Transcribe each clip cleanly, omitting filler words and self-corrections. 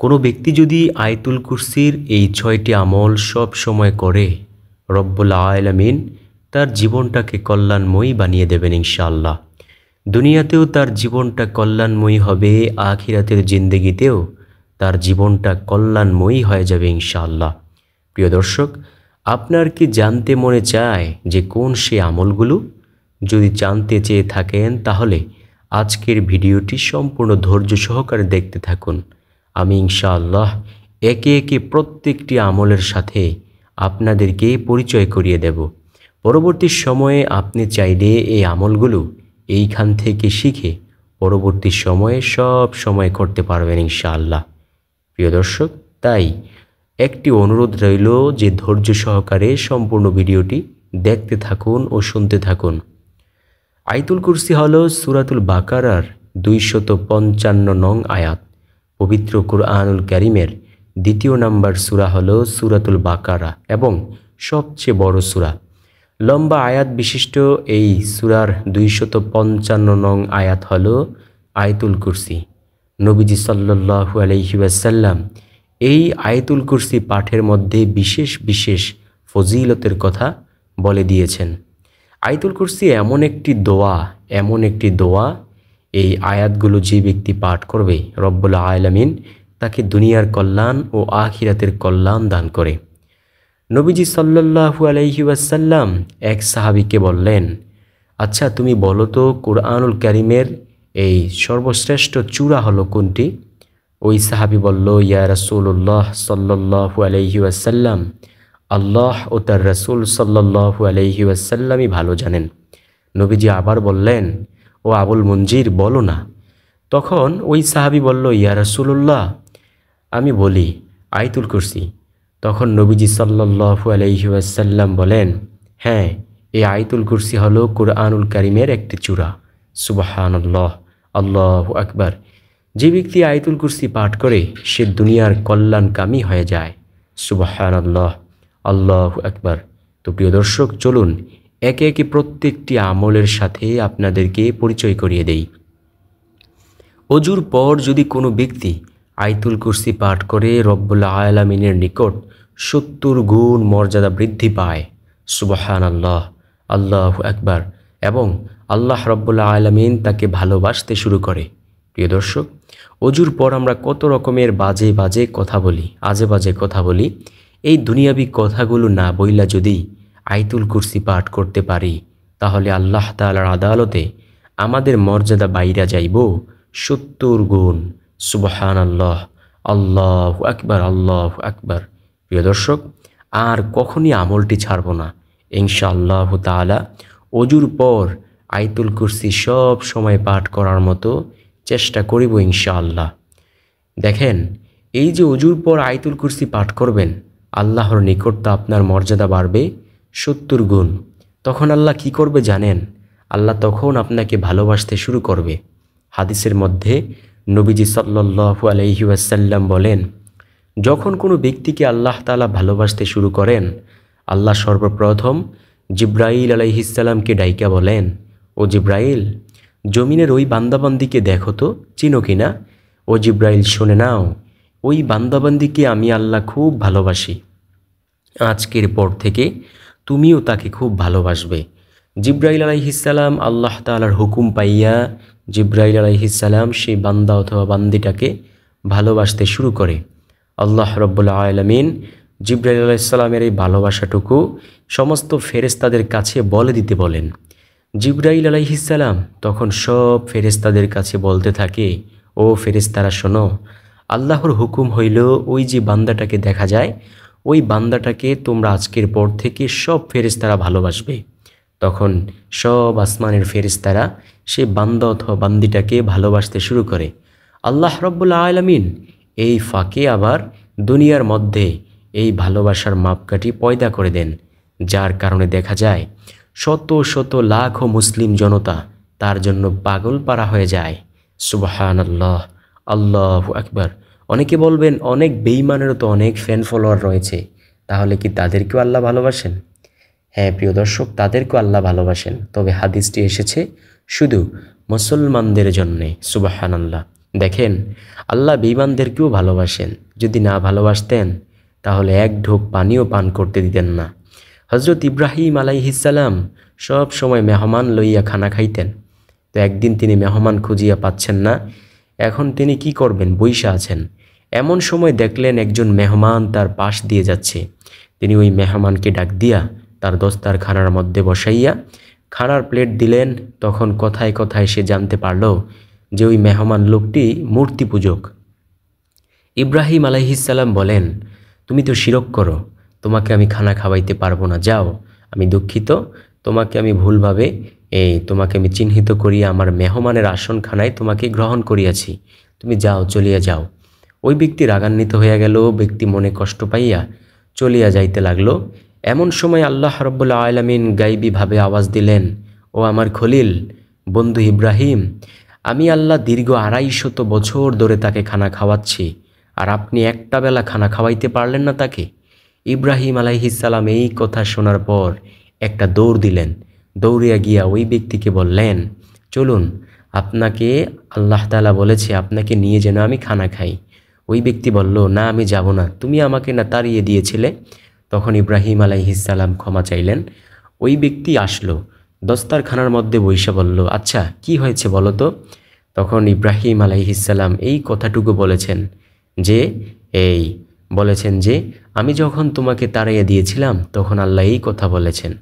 কোনো ব্যক্তি যদি আয়াতুল কুরসির এই 6টি আমল সব সময় করে, রব্বুল আলামিন তার জীবনটাকে কল্যাণময়ী বানিয়ে দেবেন ইনশাআল্লাহ। দুনিয়াতেও তার জীবনটা কল্যাণময়ী হবে, আখিরাতের জিন্দেগিতেও তার জীবনটা কল্যাণময়ী হয়ে যাবে ইনশাআল্লাহ। প্রিয় দর্শক, আপনার কি জানতে মনে চায় যে কোন সেই আমলগুলো? যদি জানতে চেয়ে থাকেন তাহলে আজকের ভিডিওটি সম্পূর্ণ ধৈর্য সহকারে দেখতে থাকুন। আমি ইনশাআল্লাহ একে একে প্রত্যেকটি আমলের সাথে আপনাদেরকে পরিচয় করিয়ে দেব। পরবর্তী সময়ে আপনি চাইলে এই আমলগুলো এইখান থেকে শিখে পরবর্তী সময়ে সব সময় করতে পারবেন ইনশাআল্লাহ। প্রিয় দর্শক, তাই একটি অনুরোধ রইল যে ধৈর্য সহকারে সম্পূর্ণ ভিডিওটি দেখতে থাকুন ও শুনতে থাকুন। আয়াতুল কুরসি হলো সূরাতুল বাকারার 255 নং আয়াত। পবিত্র কুরআনুল কারীমের 2য় নম্বর সূরা হলো সূরাতুল বাকারা এবং সবচেয়ে বড় সূরা। লম্বা আয়াত বিশিষ্ট এই সূরার 255 নং আয়াত হলো আয়াতুল কুরসি। নবীজি সাল্লাল্লাহু আলাইহি ওয়াসাল্লাম এই আয়াতুল কুরসি পাঠের মধ্যে বিশেষ বিশেষ ফজিলতের কথা বলে দিয়েছেন। আয়াতুল কুরসি এমন একটি দোয়া, এই আয়াতগুলো যে ব্যক্তি পাঠ করবে রব্বুল আলামিন তাকে দুনিয়ার কল্যাণ ও আখিরাতের কল্যাণ দান করে। নবীজি সাল্লাল্লাহু আলাইহি ওয়াসাল্লাম এক সাহাবীকে বললেন, আচ্ছা তুমি বলো তো কুরআনুল কারীমের এই সর্বশ্রেষ্ঠ চূড়া হলো কোনটি? ওই সাহাবী বলল, ইয়া রাসূলুল্লাহ সাল্লাল্লাহু আলাইহি ওয়াসাল্লাম, আল্লাহ ও তার রাসূল সাল্লাল্লাহু আলাইহি ওয়াসাল্লামই ভালো জানেন। নবীজি আবার বললেন, ও আবুল মুনজির বলো না। তখন ওই সাহাবী বলল, ইয়া রাসূলুল্লাহ আমি বলি আয়াতুল কুরসি। তখন নবীজি সাল্লাল্লাহু আলাইহি ওয়াসাল্লাম বলেন, হ্যাঁ, এই আয়াতুল কুরসি হলো কুরআনুল কারীমের একটি চূড়া। সুবহানাল্লাহ, আল্লাহু আকবার। যে ব্যক্তি আয়াতুল কুরসি পাঠ করে সে দুনিয়ার কল্যাণকামী হয়ে যায়। সুবহানাল্লাহ, আল্লাহু আকবার। তো প্রিয় দর্শক, চলুন একে একে প্রত্যেকটি আমলের সাথে আপনাদেরকে পরিচয় করিয়ে দেই। অজুর পর যদি কোনো ব্যক্তি আয়াতুল কুরসি পাঠ করে রব্বুল আলামিনের নিকট 70 গুণ মর্যাদা বৃদ্ধি পায়। সুবহানাল্লাহ, আল্লাহু আকবার। এবং আল্লাহ রব্বুল আলামিন তাকে ভালোবাসতে শুরু করে। প্রিয় দর্শক, অজুর পর আমরা কত রকমের আজে বাজে কথা বলি। এই দুনিয়াবি কথাগুলো না বইলা যদি আয়াতুল কুরসি পাঠ করতে পারি তাহলে আল্লাহ তাআলার আদালতে আমাদের মর্যাদা বাইরা যাইব 70 গুণ। সুবহানাল্লাহ, আল্লাহু আকবার, আল্লাহু আকবার। প্রিয় দর্শক, আর কখনই আমলটি ছাড়ব না ইনশাআল্লাহ তাআলা। অজুর পর আয়াতুল কুরসি সব সময় পাঠ করার মতো চেষ্টা করিব ইনশাআল্লাহ। দেখেন, এই যে অজুর পর আয়াতুল কুরসি পাঠ করবেন, আল্লাহর নিকট তো আপনার মর্যাদা বাড়বে 70 গুণ। তখন আল্লাহ কি করবে জানেন? আল্লাহ তখন আপনাকে ভালোবাসতে শুরু করবে। হাদিসের মধ্যে নবীজি সাল্লাল্লাহু আলাইহি ওয়াসাল্লাম বলেন, যখন কোনো ব্যক্তিকে আল্লাহ তাআলা ভালোবাসতে শুরু করেন, আল্লাহ সর্বপ্রথম জিব্রাইল আলাইহিস সালামকে ডাইকা বলেন, ও জিব্রাইল, জমিনের ওই বান্দাবান্দিকে দেখো তো চিনো কিনা? ও জিব্রাইল, শুনে নাও, ওই বান্দাবান্দিকে আমি আল্লাহ খুব ভালোবাসি। আজকের পর থেকে তুমিও তাকে খুব ভালোবাসবে। জিব্রাইল আলাইহিস সালাম আল্লাহ তাআলার হুকুম পাইয়া জিব্রাইল আলাইহিস সালাম সেই বান্দা অথবা বান্দিটাকে ভালোবাসতে শুরু করে। আল্লাহ রব্বুল আলামিন জিব্রাইল আলাইহিস সালামের এই ভালোবাসাটুকু সমস্ত ফেরেশতাদের কাছে বলে দিতে বলেন। জিব্রাইল আলাইহিস সালাম তখন সব ফেরেশতাদের কাছে বলতে থাকে, ও ফেরেশতারা শোনো, আল্লাহর হুকুম হইল ওই যে বান্দাটাকে দেখা যায়, ওই বান্দাটাকে তোমরা আজকের পর থেকে সব ফেরেশতারা ভালোবাসবে। তখন সব আসমানের ফেরেশতারা সে বান্দা অথবা বান্দিটাকে ভালোবাসতে শুরু করে। আল্লাহ রব্বুল আলামিন এই ফাঁকে আবার দুনিয়ার মধ্যে এই ভালোবাসার মাপকাঠি পয়দা করে দেন, যার কারণে দেখা যায় শত শত লাখ মুসলিম জনতা তার জন্য পাগল পারা হয়ে যায়। সুবহানাল্লাহ, আল্লাহু আকবার। অনেকে বলবেন, অনেক বেঈমানেরও তো অনেক ফ্যান ফলোয়ার রয়েছে, তাহলে কি তাদেরকেও আল্লাহ ভালোবাসেন? হ্যাঁ প্রিয় দর্শক, তাদেরকেও আল্লাহ ভালোবাসেন, তবে হাদিসটি এসেছে শুধু মুসলমানদের জন্যে। সুবহানাল্লাহ, দেখেন, আল্লাহ বেঈমানদেরকেও ভালোবাসেন। যদি না ভালোবাসতেন তাহলে এক ঢোক পানিও পান করতে দিতেন না। হজরত ইব্রাহিম আলাইহিসসালাম সব সময় মেহমান লইয়া খানা খাইতেন। তো একদিন তিনি মেহমান খুঁজিয়া পাচ্ছেন না, এখন তিনি কি করবেন, বইসা আছেন। এমন সময় দেখলেন একজন মেহমান তার পাশ দিয়ে যাচ্ছে। তিনি ওই মেহমানকে ডাক দিয়া তার দস্তারখানার মধ্যে বসাইয়া খানার প্লেট দিলেন। তখন কথায় কথায় সে জানতে পারল যে ওই মেহমান লোকটি মূর্তি পূজক। ইব্রাহিম আলাইহিসসালাম বলেন, তুমি তো শিরক করো, তোমাকে আমি খানা খাওয়াইতে পারবো না, যাও, আমি দুঃখিত, তোমাকে আমি ভুলভাবে তোমাকে আমি চিহ্নিত করিয়া আমার মেহমানের আসনখানায় তোমাকে গ্রহণ করিয়াছি, তুমি যাও, চলিয়া যাও। ওই ব্যক্তি রাগান্বিত হইয়া গেল, ব্যক্তি মনে কষ্ট পাইয়া চলিয়া যাইতে লাগলো। এমন সময় আল্লাহ রাব্বুল আলামিন গাইবীভাবে আওয়াজ দিলেন, ও আমার খলিল বন্ধু ইব্রাহিম, আমি আল্লাহ দীর্ঘ ২৫০ বছর ধরে তাকে খানা খাওয়াচ্ছি, আর আপনি একটা বেলা খানা খাওয়াইতে পারলেন না তাকে। ইব্রাহিম আলাইহিসসালাম এই কথা শোনার পর একটা দৌড় দিলেন। দৌড়িয়া গিয়া ওই ব্যক্তিকে বললেন, চলুন, আপনাকে আল্লাহ তাআলা বলেছে আপনাকে নিয়ে যেন আমি খানা খাই। ওই ব্যক্তি বলল, না, আমি যাব না, তুমি আমাকে না তাড়িয়ে দিয়েছিলে। তখন ইব্রাহিম আলাইহিসসালাম ক্ষমা চাইলেন। ওই ব্যক্তি আসলো, দস্তারখানার মধ্যে বইসা বলল, আচ্ছা কি হয়েছে বলো তো। তখন ইব্রাহিম আলাইহিসসালাম এই কথাটুকু বলেছেন যে আমি যখন তোমাকে তাড়িয়ে দিয়েছিলাম তখন আল্লাহ এই কথা বলেছেন।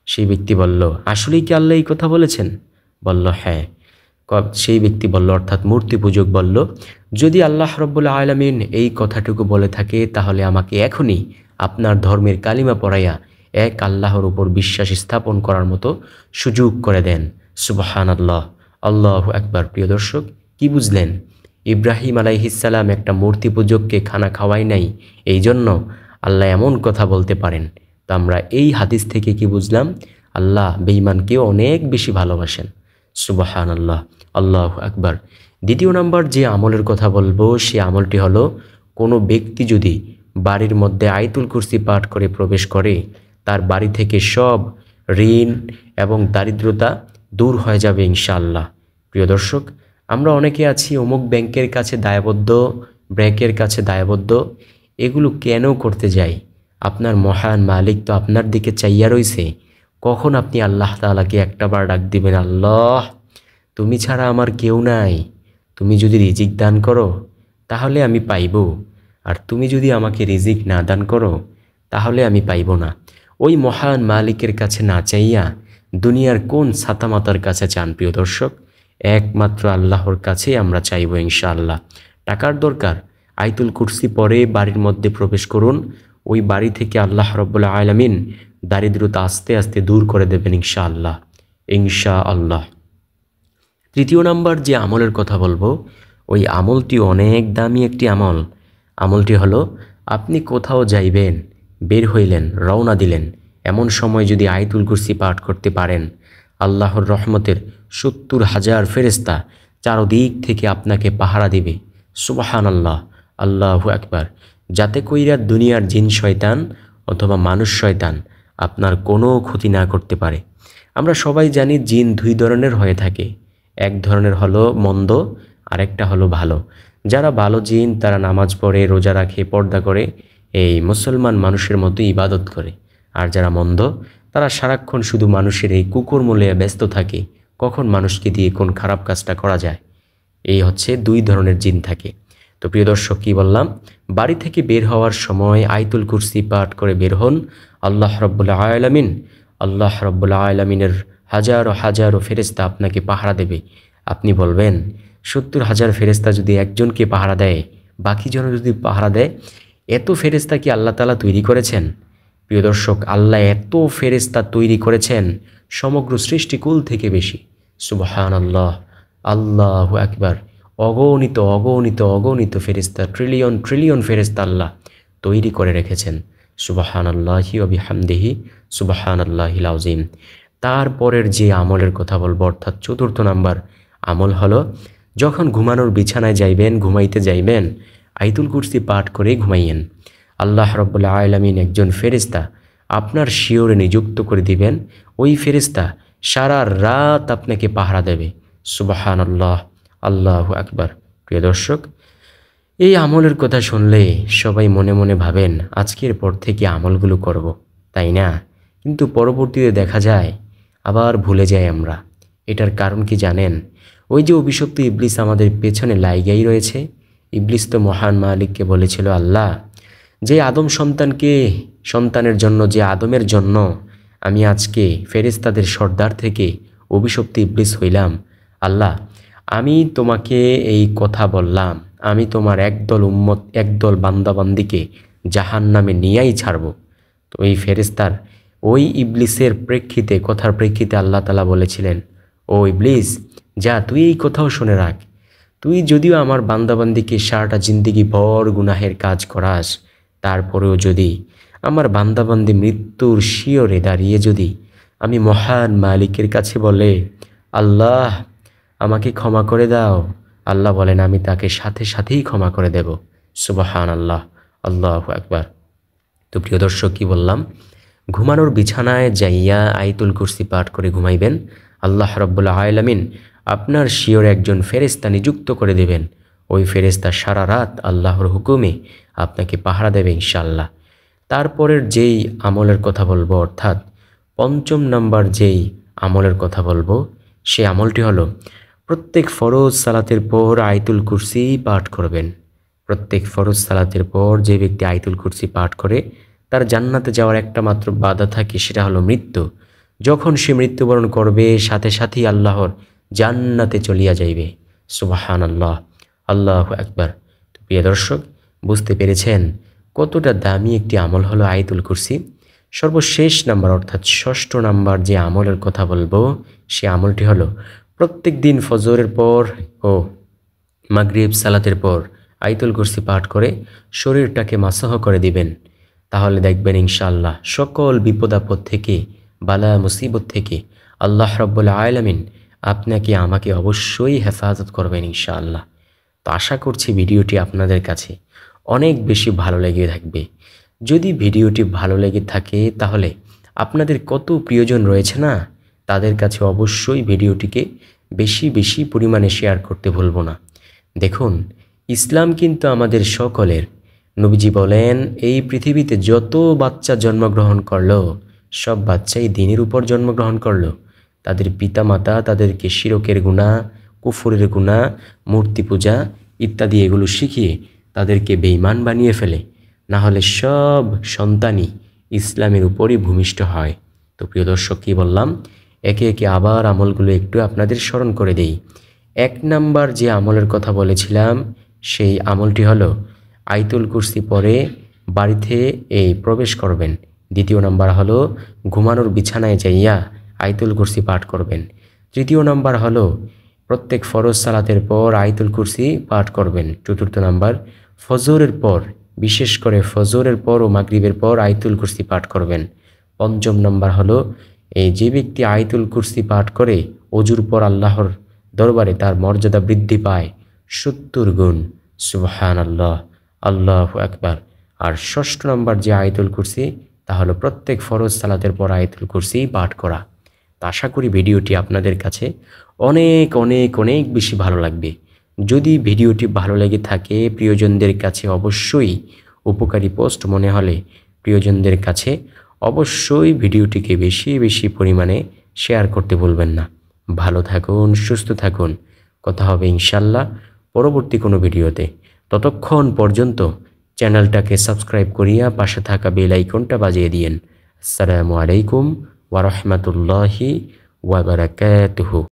সেই ব্যক্তি বলল, আসলেই কি আল্লাহ এই কথা বলেছেন? বলল, হ্যাঁ। সেই ব্যক্তি বলল, অর্থাৎ মূর্তি পূজক বলল, যদি আল্লাহ রাব্বুল আলামিন এই কথাটুকু বলে থাকে তাহলে আমাকে এখনই আপনার ধর্মের কালিমা পড়াইয়া এক আল্লাহর উপর বিশ্বাস স্থাপন করার মতো সুযোগ করে দেন। সুবহানাল্লাহ, আল্লাহু আকবার। প্রিয় দর্শক, কি বুঝলেন? ইব্রাহিম আলাইহিসসালাম একটা মূর্তি পূজককে খানা খাওয়াই নাই, এই জন্য আল্লাহ এমন কথা বলতে পারেন। তো আমরা এই হাদিস থেকে কি বুঝলাম? আল্লাহ বেঈমানকেও অনেক বেশি ভালোবাসেন। সুবহানাল্লাহ, আল্লাহু আকবার। দ্বিতীয় নাম্বার যে আমলের কথা বলবো সে আমলটি হলো, কোনো ব্যক্তি যদি বাড়ির মধ্যে আয়াতুল কুরসি পাঠ করে প্রবেশ করে, তার বাড়ি থেকে সব ঋণ এবং দারিদ্রতা দূর হয়ে যাবে ইনশাআল্লাহ। প্রিয় দর্শক, আমরা অনেকে আছি অমুক ব্যাংকের কাছে দায়বদ্ধ, ব্যাংকের কাছে দায়বদ্ধ, এগুলো কেন করতে যাই? আপনার মহান মালিক তো আপনার দিকে চাইয়া রইছে। কখন আপনি আল্লাহ তাআলাকে একটাবার ডাক দিবেন, আল্লাহ তুমি ছাড়া আমার কেউ নাই, তুমি যদি রিজিক দান করো তাহলে আমি পাইব, আর তুমি যদি আমাকে রিজিক না দান করো তাহলে আমি পাইব না। ওই মহান মালিকের কাছে না চাইয়া দুনিয়ার কোন ছাতামাতার কাছে চান? প্রিয় দর্শক, একমাত্র আল্লাহর কাছেই আমরা চাইব ইনশাআল্লাহ। টাকার দরকার, আয়াতুল কুরসি পড়ে বাড়ির মধ্যে প্রবেশ করুন, ওই বাড়ি থেকে আল্লাহ রাব্বুল আলামিন দারিদ্রতা আস্তে আস্তে দূর করে দেবেন ইনশাআল্লাহ, ইনশাআল্লাহ। তৃতীয় নাম্বার যে আমলের কথা বলবো, ওই আমলটি অনেক দামি একটি আমল। আমলটি হলো, আপনি কোথাও যাইবেন, বের হইলেন, রওনা দিলেন, এমন সময় যদি আয়াতুল কুরসি পাঠ করতে পারেন, আল্লাহর রহমতের ৭০,০০০ ফেরেশতা চারদিক থেকে আপনাকে পাহারা দিবে। সুবহানাল্লাহ, আল্লাহু আকবার। যাতে কইরা দুনিয়ার জিন শয়তান অথবা মানুষ শয়তান আপনার কোনো ক্ষতি না করতে পারে। আমরা সবাই জানি জিন দুই ধরনের হয়ে থাকে, এক ধরনের হলো মন্দ, আরেকটা হলো ভালো। যারা ভালো জিন তারা নামাজ পড়ে, রোজা রাখে, পর্দা করে, এই মুসলমান মানুষের মতো ইবাদত করে। আর যারা মন্দ তারা সারাক্ষণ শুধু মানুষের এই কুকর্ম লইয়া ব্যস্ত থাকে, কখন মানুষকে দিয়ে কোন খারাপ কাজটা করা যায়। এই হচ্ছে দুই ধরনের জিন থাকে। তো প্রিয় দর্শক, কি বললাম? বাড়ি থেকে বের হওয়ার সময় আয়াতুল কুরসি পাঠ করে বের হন। আল্লাহ রাব্বুল আলামিনের হাজারো হাজারো ফেরেশতা আপনাকে পাহারা দেবে। আপনি বলবেন, ৭০,০০০ ফেরেশতা যদি একজনকে পাহারা দেয়, বাকি জন যদি পাহারা দেয়, এত ফেরেশতা কি আল্লাহ তাআলা তৈরি করেছেন? প্রিয় দর্শক, আল্লাহ এত ফেরেশতা তৈরি করেছেন সমগ্র সৃষ্টিকুল থেকে বেশি। সুবহানাল্লাহ, আল্লাহু আকবার। অগণিত অগণিত অগণিত ফেরেশতা, ট্রিলিয়ন ট্রিলিয়ন ফেরেশতা আল্লাহ তৈরি করে রেখেছেন। সুবহানাল্লাহি ওয়া বিহামদিহি, সুবহানাল্লাহিল আযীম। তারপরের যে আমলের কথা বলবো, অর্থাৎ চতুর্থ নাম্বার আমল হলো, যখন ঘুমানোর বিছানায় যাইবেন, ঘুমাইতে যাইবেন, আয়াতুল কুরসি পাঠ করে ঘুমাইয়েন। আল্লাহ রাব্বুল আলামিন একজন ফেরেশতা আপনার শিয়রে নিযুক্ত করে দিবেন। ওই ফেরেশতা সারা রাত আপনাকে পাহারা দেবে। সুবহানাল্লাহ, আল্লাহু আকবার। প্রিয় দর্শক, এই আমলের কথা শুনলে সবাই মনে মনে ভাবেন আজকের পর থেকে আমলগুলো করব, তাই না? কিন্তু পরবর্তীতে দেখা যায় আবার ভুলে যাই আমরা। এটার কারণ কি জানেন? ওই যে অভিশপ্ত ইবলিস আমাদের পেছনে লাইগাই রয়েছে। ইবলিস তো মহান মালিককে বলেছিল, আল্লাহ, যে আদম সন্তানের জন্য, যে আদমের জন্য আমি আজকে ফেরেশতাদের সর্দার থেকে অভিশপ্ত ইবলিস হইলাম, আল্লাহ, আমি তোমাকে এই কথা বললাম, আমি তোমার একদল বান্দাবান্দিকে জাহান্নামে নিয়েই ছাড়ব। তো এই ফেরেশতার ওই ইবলিসের কথার প্রেক্ষিতে আল্লাহ তাআলা বলেছিলেন, ও ইবলিস, যা, তুই এই কথাও শুনে রাখ, তুই যদিও আমার বান্দাবান্দিকে সারাটা জিন্দেগি ভর গুনাহের কাজ করাস, তারপরেও যদি আমার বান্দাবান্দি মৃত্যুর শিয়রে দাঁড়িয়ে যদি আমি মহান মালিকের কাছে বলে, আল্লাহ, আমাকে ক্ষমা করে দাও, আল্লাহ বলেন আমি তাকে সাথে সাথেই ক্ষমা করে দেব। সুবহানাল্লাহ, আল্লাহু আকবার। তো প্রিয় দর্শক, কি বললাম? ঘুমানোর বিছানায় যাইয়া আয়াতুল কুরসি পাঠ করে ঘুমাইবেন। আল্লাহ রাব্বুল আলামিন আপনার শিয়রে একজন ফেরেশতা নিযুক্ত করে দেবেন। ওই ফেরেশতা সারা রাত আল্লাহর হুকুমে আপনাকে পাহারা দেবে ইনশাআল্লাহ। তারপরের যেই আমলের কথা বলবো, অর্থাৎ ৫ম নাম্বার যেই আমলের কথা বলবো, সে আমলটি হলো প্রত্যেক ফরজ সালাতের পর আয়াতুল কুরসি পাঠ করবেন। প্রত্যেক ফরজ সালাতের পর যে ব্যক্তি আয়াতুল কুরসি পাঠ করে তার জান্নাতে যাওয়ার একটা মাত্র বাধা থাকে, সেটা হলো মৃত্যু। যখন সে মৃত্যুবরণ করবে সাথে সাথেই আল্লাহর জান্নাতে চলিয়া যাইবে। সুবহানাল্লাহ, আল্লাহু আকবার। তো প্রিয় দর্শক, বুঝতে পেরেছেন কতটা দামি একটি আমল হলো আয়াতুল কুরসি। সর্বশেষ নাম্বার, অর্থাৎ ৬ষ্ঠ নাম্বার যে আমলের কথা বলবো, সে আমলটি হলো প্রত্যেক দিন ফজরের পর ও মাগরিব সালাতের পর আয়াতুল কুরসি পাঠ করে শরীরটাকে মাসাহ করে দিবেন। তাহলে দেখবেন ইনশাআল্লাহ সকল বিপদ আপদ থেকে, বালা মুসিবত থেকে আল্লাহ রাব্বুল আলামিন আপনাকে আমাকে অবশ্যই হেফাজত করবেন ইনশাআল্লাহ। তো আশা করছি ভিডিওটি আপনাদের কাছে অনেক বেশি ভালো লেগে থাকবে। যদি ভিডিওটি ভালো লেগে থাকে তাহলে আপনাদের কত প্রিয়জন রয়েছে না, তাদের কাছে অবশ্যই ভিডিওটিকে বেশি বেশি পরিমাণে শেয়ার করতে ভুলব না। দেখুন, ইসলাম কিন্তু আমাদের সকলের। নবীজি বলেন, এই পৃথিবীতে যত বাচ্চা জন্মগ্রহণ করলো সব বাচ্চাই দ্বীনের উপর জন্মগ্রহণ করলো। তাদের পিতামাতা তাদেরকে শিরকের গুনাহ, কুফরের গুনাহ, মূর্তি পূজা ইত্যাদি এগুলো শিখিয়ে তাদেরকে বেঈমান বানিয়ে ফেলে, না হলে সব সন্তানই ইসলামের উপরই ভূমিষ্ঠ হয়। তো প্রিয় দর্শক, কী বললাম, একে একে আবার আমলগুলো একটু আপনাদের স্মরণ করে দেই। ১ নাম্বার যে আমলের কথা বলেছিলাম, সেই আমলটি হলো আয়াতুল কুরসি পরে বাড়িতে প্রবেশ করবেন। ২য় নাম্বার হলো ঘুমানোর বিছানায় যাইয়া আয়াতুল কুরসি পাঠ করবেন। ৩য় নাম্বার হলো প্রত্যেক ফরজ সালাতের পর আয়াতুল কুরসি পাঠ করবেন। ৪র্থ নাম্বার, ফজরের পর, বিশেষ করে ফজরের পর ও মাগরিবের পর আয়াতুল কুরসি পাঠ করবেন। ৫ম নাম্বার হলো যে ব্যক্তি আয়াতুল কুরসি পাঠ করে ওযুর পর আল্লাহর দরবারে তার মর্যাদা বৃদ্ধি পায় ৭০ গুণ। সুবহানাল্লাহ, আল্লাহু আকবার। আর ৬ষ্ঠ নাম্বার যে আয়াতুল কুরসি, তা হলো প্রত্যেক ফরজ সালাতের পর আয়াতুল কুরসি পাঠ করা। তো আশা করি ভিডিওটি আপনাদের কাছে অনেক অনেক অনেক বেশি ভালো লাগবে। যদি ভিডিওটি ভালো লেগে থাকে, প্রিয়জনদের কাছে অবশ্যই উপকারী পোস্ট মনে হলে প্রিয়জনদের কাছে অবশ্যই ভিডিওটিকে বেশি বেশি পরিমাণে শেয়ার করতে ভুলবেন না। ভালো থাকুন, সুস্থ থাকুন। কথা হবে ইনশাল্লাহ পরবর্তী কোনো ভিডিওতে। ততক্ষণ পর্যন্ত চ্যানেলটাকে সাবস্ক্রাইব করিয়া পাশে থাকা বেল আইকনটা বাজিয়ে দিয়েন। আসসালামু আলাইকুম ওয়া রাহমাতুল্লাহি ওয়া বারাকাতুহু।